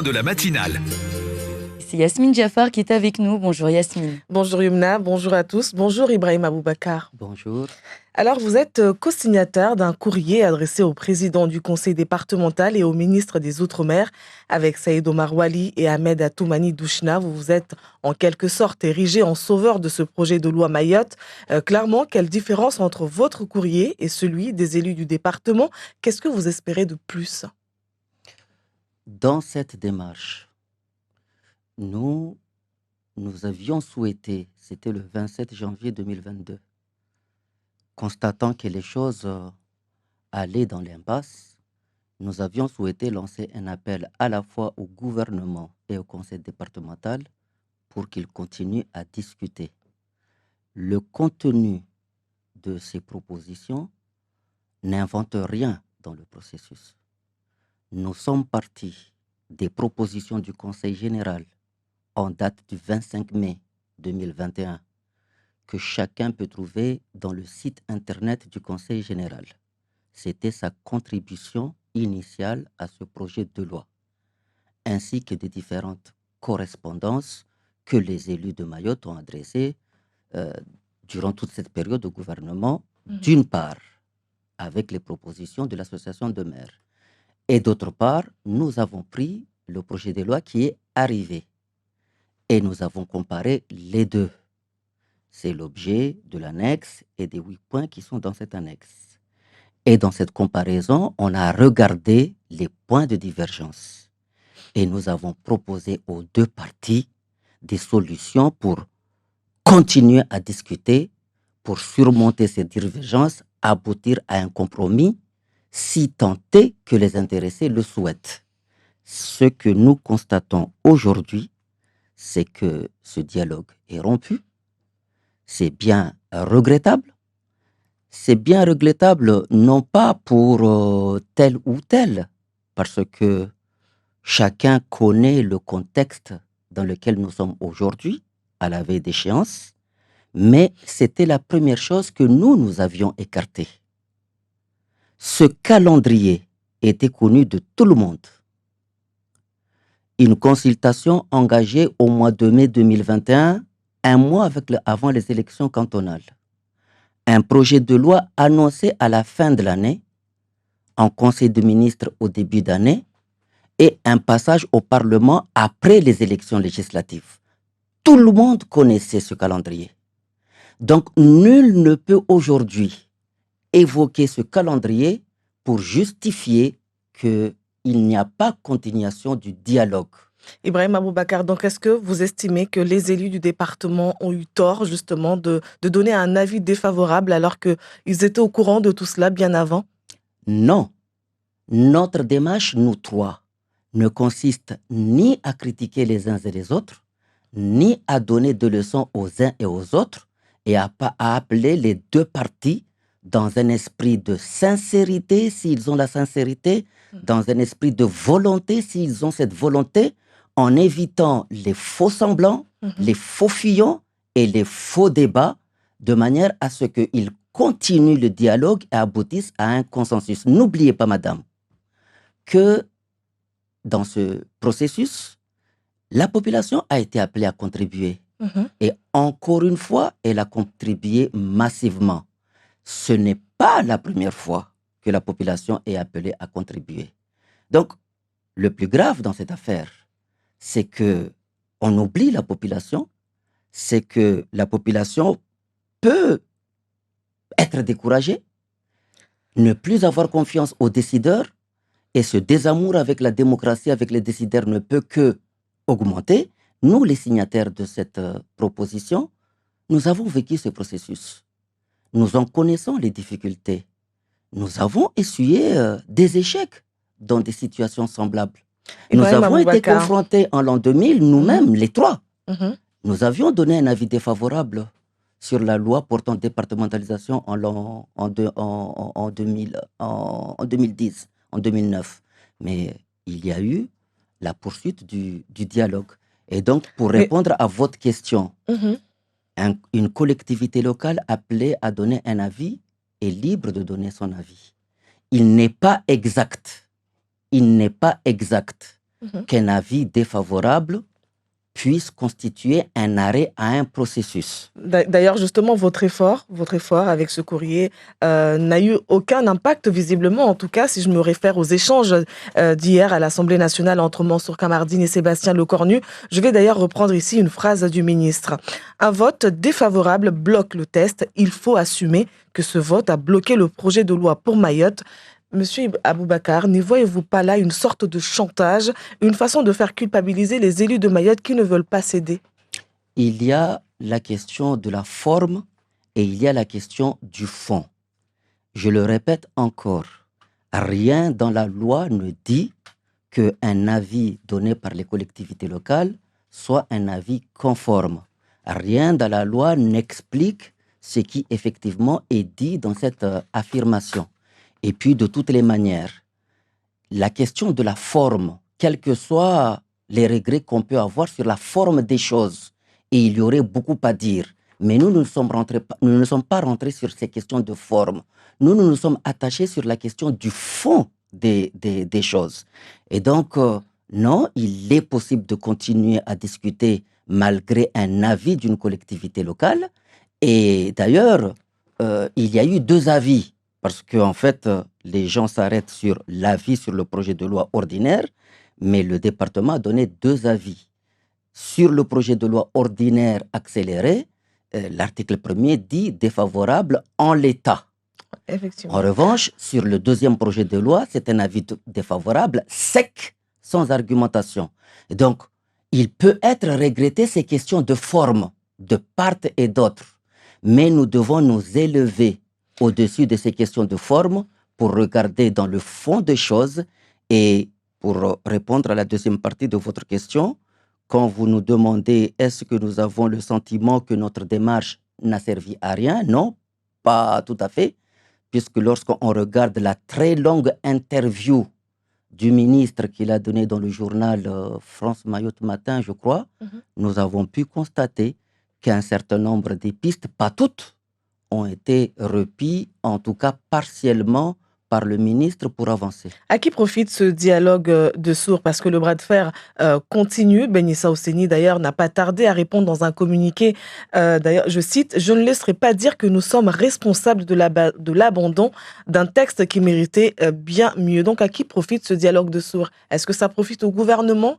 De la matinale. C'est Yasmine Jaffar qui est avec nous. Bonjour Yasmine. Bonjour Yumna, bonjour à tous. Bonjour Ibrahim Aboubakar. Bonjour. Alors vous êtes co-signataire d'un courrier adressé au président du conseil départemental et au ministre des Outre-mer. Avec Saïd Omar Wali et Ahmed Atoumani Douchna, vous vous êtes en quelque sorte érigé en sauveur de ce projet de loi Mayotte. Clairement, quelle différence entre votre courrier et celui des élus du département? Qu'est-ce que vous espérez de plus? Dans cette démarche, nous avions souhaité, c'était le 27 janvier 2022, constatant que les choses allaient dans l'impasse, nous avions souhaité lancer un appel à la fois au gouvernement et au conseil départemental pour qu'ils continuent à discuter. Le contenu de ces propositions n'invente rien dans le processus. Nous sommes partis des propositions du Conseil général en date du 25 mai 2021 que chacun peut trouver dans le site internet du Conseil général. C'était sa contribution initiale à ce projet de loi, ainsi que des différentes correspondances que les élus de Mayotte ont adressées durant toute cette période au gouvernement, d'une part, avec les propositions de l'association de maires. Et d'autre part, nous avons pris le projet de loi qui est arrivé et nous avons comparé les deux. C'est l'objet de l'annexe et des 8 points qui sont dans cette annexe. Et dans cette comparaison, on a regardé les points de divergence. Et nous avons proposé aux deux parties des solutions pour continuer à discuter, pour surmonter ces divergences, aboutir à un compromis, si tant est que les intéressés le souhaitent. Ce que nous constatons aujourd'hui, c'est que ce dialogue est rompu. C'est bien regrettable. C'est bien regrettable non pas pour tel ou tel, parce que chacun connaît le contexte dans lequel nous sommes aujourd'hui, à la veille d'échéance, mais c'était la première chose que nous avions écartée. Ce calendrier était connu de tout le monde. Une consultation engagée au mois de mai 2021, un mois avant les élections cantonales. Un projet de loi annoncé à la fin de l'année, en conseil de ministres au début d'année, et un passage au Parlement après les élections législatives. Tout le monde connaissait ce calendrier. Donc, nul ne peut aujourd'hui évoquer ce calendrier pour justifier qu'il n'y a pas continuation du dialogue. Ibrahim Aboubakar, donc est-ce que vous estimez que les élus du département ont eu tort justement de donner un avis défavorable alors qu'ils étaient au courant de tout cela bien avant? Non. Notre démarche, nous trois, ne consiste ni à critiquer les uns et les autres, ni à donner de leçons aux uns et aux autres, et à appeler les deux parties dans un esprit de sincérité, s'ils ont la sincérité, dans un esprit de volonté, s'ils ont cette volonté, en évitant les faux semblants, les faux fillons et les faux débats, de manière à ce qu'ils continuent le dialogue et aboutissent à un consensus. N'oubliez pas, madame, que dans ce processus, la population a été appelée à contribuer. Et encore une fois, elle a contribué massivement. Ce n'est pas la première fois que la population est appelée à contribuer. Donc, le plus grave dans cette affaire, c'est qu'on oublie la population, c'est que la population peut être découragée, ne plus avoir confiance aux décideurs, et ce désamour avec la démocratie, avec les décideurs, ne peut que augmenter. Nous, les signataires de cette proposition, nous avons vécu ce processus. Nous en connaissons les difficultés. Nous avons essuyé des échecs dans des situations semblables. Nous avons été confrontés en l'an 2000, nous-mêmes, les trois. Nous avions donné un avis défavorable sur la loi portant départementalisation en 2010, en 2009. Mais il y a eu la poursuite du dialogue. Et donc, pour répondre à votre question, une collectivité locale appelée à donner un avis est libre de donner son avis. Il n'est pas exact Mhm. qu'un avis défavorable puisse constituer un arrêt à un processus. D'ailleurs, justement, votre effort avec ce courrier n'a eu aucun impact visiblement, en tout cas, si je me réfère aux échanges d'hier à l'Assemblée nationale entre Mansour Kamardine et Sébastien Lecornu. Je vais d'ailleurs reprendre ici une phrase du ministre. Un vote défavorable bloque le test. Il faut assumer que ce vote a bloqué le projet de loi pour Mayotte. Monsieur Aboubakar, n'y voyez-vous pas là une sorte de chantage, une façon de faire culpabiliser les élus de Mayotte qui ne veulent pas céder? Il y a la question de la forme et il y a la question du fond. Je le répète encore, rien dans la loi ne dit qu'un avis donné par les collectivités locales soit un avis conforme. Rien dans la loi n'explique ce qui effectivement est dit dans cette affirmation. Et puis, de toutes les manières, la question de la forme, quels que soient les regrets qu'on peut avoir sur la forme des choses, et il y aurait beaucoup à dire, mais nous ne sommes pas rentrés sur ces questions de forme. Nous nous sommes attachés sur la question du fond des choses. Et donc, non, il est possible de continuer à discuter malgré un avis d'une collectivité locale. Et d'ailleurs, il y a eu deux avis. Parce qu'en fait, les gens s'arrêtent sur l'avis sur le projet de loi ordinaire, mais le département a donné deux avis. Sur le projet de loi ordinaire accéléré, l'article 1er dit défavorable en l'état. Effectivement. En revanche, sur le deuxième projet de loi, c'est un avis défavorable, sec, sans argumentation. Et donc, il peut être regretté ces questions de forme, de part et d'autre. Mais nous devons nous élever au-dessus de ces questions de forme pour regarder dans le fond des choses. Et pour répondre à la deuxième partie de votre question, quand vous nous demandez est-ce que nous avons le sentiment que notre démarche n'a servi à rien, non, pas tout à fait, puisque lorsqu'on regarde la très longue interview du ministre qu'il a donnée dans le journal France Mayotte Matin, je crois, nous avons pu constater qu'un certain nombre des pistes, pas toutes, ont été repris, en tout cas partiellement, par le ministre pour avancer. À qui profite ce dialogue de sourds? Parce que le bras de fer continue. Benissa Osseni, d'ailleurs, n'a pas tardé à répondre dans un communiqué. D'ailleurs, je cite, « Je ne laisserai pas dire que nous sommes responsables de l'abandon d'un texte qui méritait bien mieux. » Donc, à qui profite ce dialogue de sourds? Est-ce que ça profite au gouvernement?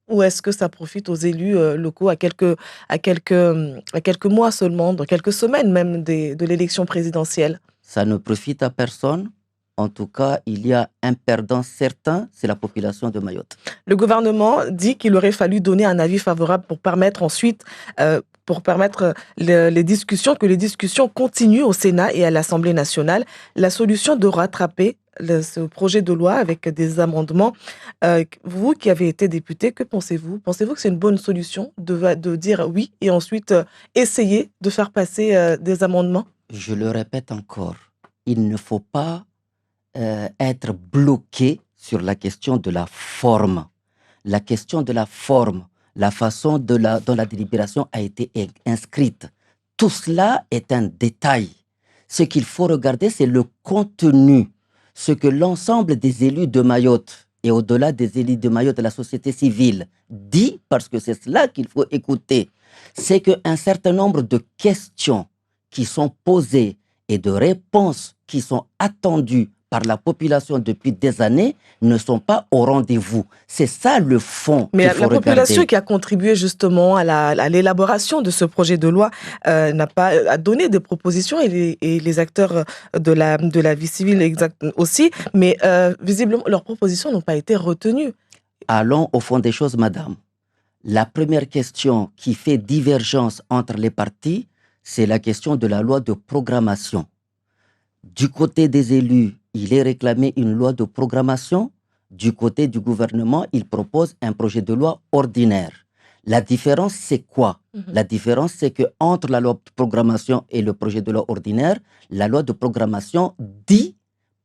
Ou est-ce que ça profite aux élus locaux à quelques mois seulement, dans quelques semaines même de l'élection présidentielle? Ça ne profite à personne. En tout cas, il y a un perdant certain, c'est la population de Mayotte. Le gouvernement dit qu'il aurait fallu donner un avis favorable pour permettre ensuite, les discussions continuent au Sénat et à l'Assemblée nationale. La solution de rattraper ce projet de loi avec des amendements. Vous qui avez été député, que pensez-vous? Pensez-vous que c'est une bonne solution de dire oui et ensuite essayer de faire passer des amendements? Je le répète encore, il ne faut pas être bloqué sur la question de la forme. La question de la forme, la façon dont la délibération a été inscrite, tout cela est un détail. Ce qu'il faut regarder, c'est le contenu, ce que l'ensemble des élus de Mayotte et au-delà des élus de Mayotte de la société civile dit, parce que c'est cela qu'il faut écouter, c'est qu'un certain nombre de questions qui sont posées et de réponses qui sont attendues par la population depuis des années ne sont pas au rendez-vous. C'est ça le fond. Mais qu'il faut la population regarder. qui a contribué justement à l'élaboration de ce projet de loi a donné des propositions et les acteurs de la vie civile aussi, mais visiblement leurs propositions n'ont pas été retenues. Allons au fond des choses, madame. La première question qui fait divergence entre les partis, c'est la question de la loi de programmation. Du côté des élus, il est réclamé une loi de programmation. Du côté du gouvernement, il propose un projet de loi ordinaire. La différence, c'est quoi? La différence, c'est qu'entre la loi de programmation et le projet de loi ordinaire, la loi de programmation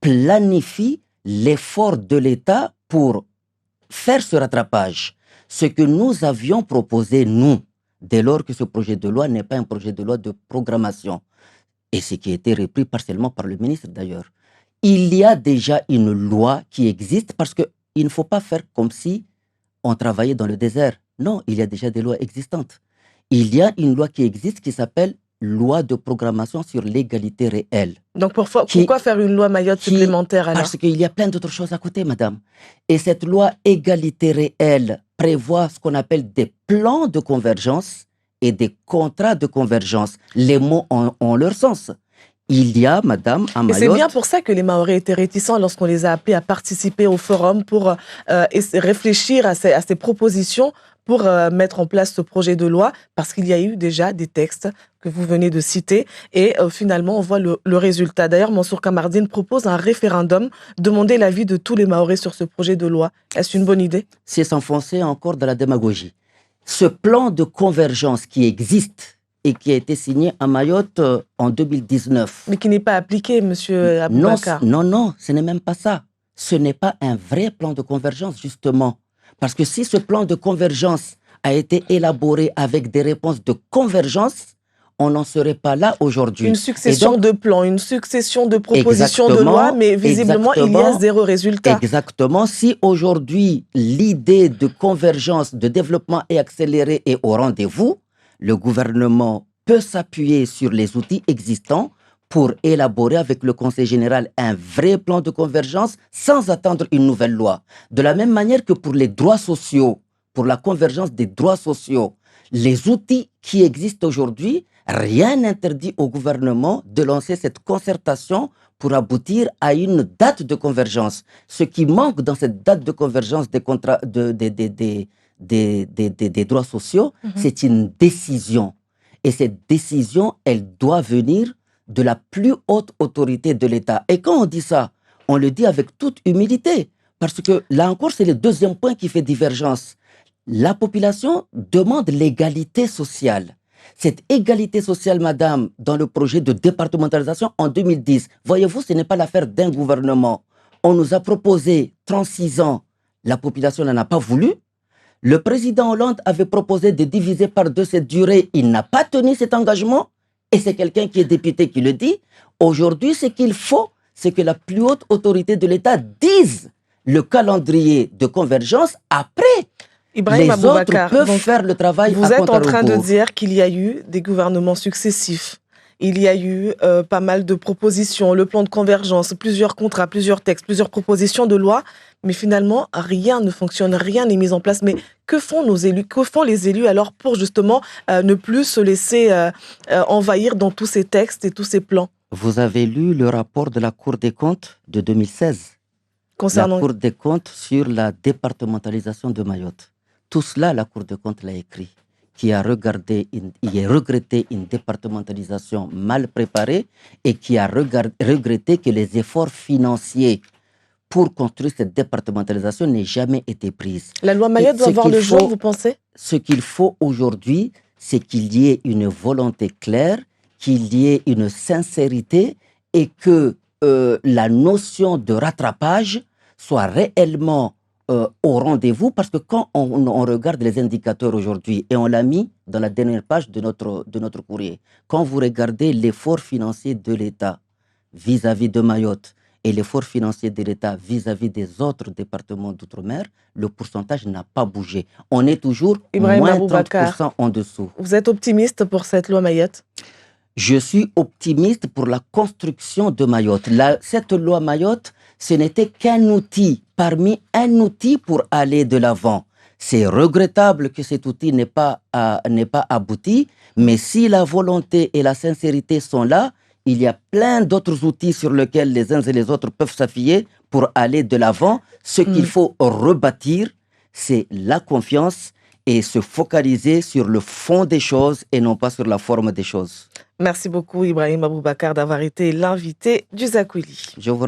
planifie l'effort de l'État pour faire ce rattrapage. Ce que nous avions proposé, nous, dès lors que ce projet de loi n'est pas un projet de loi de programmation, et ce qui a été repris partiellement par le ministre d'ailleurs. Il y a déjà une loi qui existe parce qu'il ne faut pas faire comme si ont travaillé dans le désert. Non, il y a déjà des lois existantes. Il y a une loi qui existe qui s'appelle loi de programmation sur l'égalité réelle. Donc pourquoi faire une loi Mayotte supplémentaire alors? Parce qu'il y a plein d'autres choses à côté, madame. Et cette loi égalité réelle prévoit ce qu'on appelle des plans de convergence et des contrats de convergence. Les mots ont leur sens. Il y a, madame, à Mayotte... Et c'est bien pour ça que les Mahorais étaient réticents lorsqu'on les a appelés à participer au forum pour réfléchir à ces propositions pour mettre en place ce projet de loi, parce qu'il y a eu déjà des textes que vous venez de citer, et finalement on voit le résultat. D'ailleurs, Mansour Kamardine propose un référendum, demander l'avis de tous les Mahorais sur ce projet de loi. Est-ce une bonne idée? C'est s'enfoncer encore dans la démagogie. Ce plan de convergence qui existe et qui a été signé à Mayotte en 2019. Mais qui n'est pas appliqué, monsieur Aboubakar. Non, ce n'est même pas ça. Ce n'est pas un vrai plan de convergence, justement. Parce que si ce plan de convergence a été élaboré avec des réponses de convergence, on n'en serait pas là aujourd'hui. Une succession de plans, une succession de propositions de loi, mais visiblement, il y a zéro résultat. Exactement. Si aujourd'hui, l'idée de convergence, de développement est accélérée et au rendez-vous, le gouvernement peut s'appuyer sur les outils existants pour élaborer avec le Conseil général un vrai plan de convergence sans attendre une nouvelle loi. De la même manière que pour les droits sociaux, pour la convergence des droits sociaux, les outils qui existent aujourd'hui, rien n'interdit au gouvernement de lancer cette concertation pour aboutir à une date de convergence. Ce qui manque dans cette date de convergence des contrats des droits sociaux, c'est une décision. Et cette décision, elle doit venir de la plus haute autorité de l'État. Et quand on dit ça, on le dit avec toute humilité. Parce que là encore, c'est le deuxième point qui fait divergence. La population demande l'égalité sociale. Cette égalité sociale, madame, dans le projet de départementalisation en 2010, voyez-vous, ce n'est pas l'affaire d'un gouvernement. On nous a proposé 36 ans, la population n'en a pas voulu. Le président Hollande avait proposé de diviser par 2 cette durée. Il n'a pas tenu cet engagement. Et c'est quelqu'un qui est député qui le dit. Aujourd'hui, ce qu'il faut, c'est que la plus haute autorité de l'État dise le calendrier de convergence après. Ibrahim les Aboubakar, autres peuvent faire le travail. Vous êtes en train de dire qu'il y a eu des gouvernements successifs. Il y a eu pas mal de propositions, le plan de convergence, plusieurs contrats, plusieurs textes, plusieurs propositions de loi. Mais finalement, rien ne fonctionne, rien n'est mis en place. Mais que font nos élus? Que font les élus alors pour justement ne plus se laisser envahir dans tous ces textes et tous ces plans? Vous avez lu le rapport de la Cour des comptes de 2016 concernant la Cour des comptes sur la départementalisation de Mayotte. Tout cela, la Cour des comptes l'a écrit, qui a regretté une départementalisation mal préparée et qui a regretté que les efforts financiers pour construire cette départementalisation n'aient jamais été pris. La loi Mayotte doit voir le jour, vous pensez? Ce qu'il faut aujourd'hui, c'est qu'il y ait une volonté claire, qu'il y ait une sincérité et que la notion de rattrapage soit réellement au rendez-vous, parce que quand on regarde les indicateurs aujourd'hui, et on l'a mis dans la dernière page de notre courrier, quand vous regardez l'effort financier de l'État vis-à-vis de Mayotte et l'effort financier de l'État vis-à-vis des autres départements d'outre-mer, le pourcentage n'a pas bougé. On est toujours Ibrahim moins Aboubakar, 30% en dessous. Vous êtes optimiste pour cette loi Mayotte? Je suis optimiste pour la construction de Mayotte. Cette loi Mayotte, ce n'était qu'un outil, parmi un outil pour aller de l'avant. C'est regrettable que cet outil n'ait pas abouti, mais si la volonté et la sincérité sont là, il y a plein d'autres outils sur lesquels les uns et les autres peuvent s'appuyer pour aller de l'avant. Ce qu'il faut rebâtir, c'est la confiance et se focaliser sur le fond des choses et non pas sur la forme des choses. Merci beaucoup Ibrahim Aboubakar d'avoir été l'invité du Zakwili. Je vous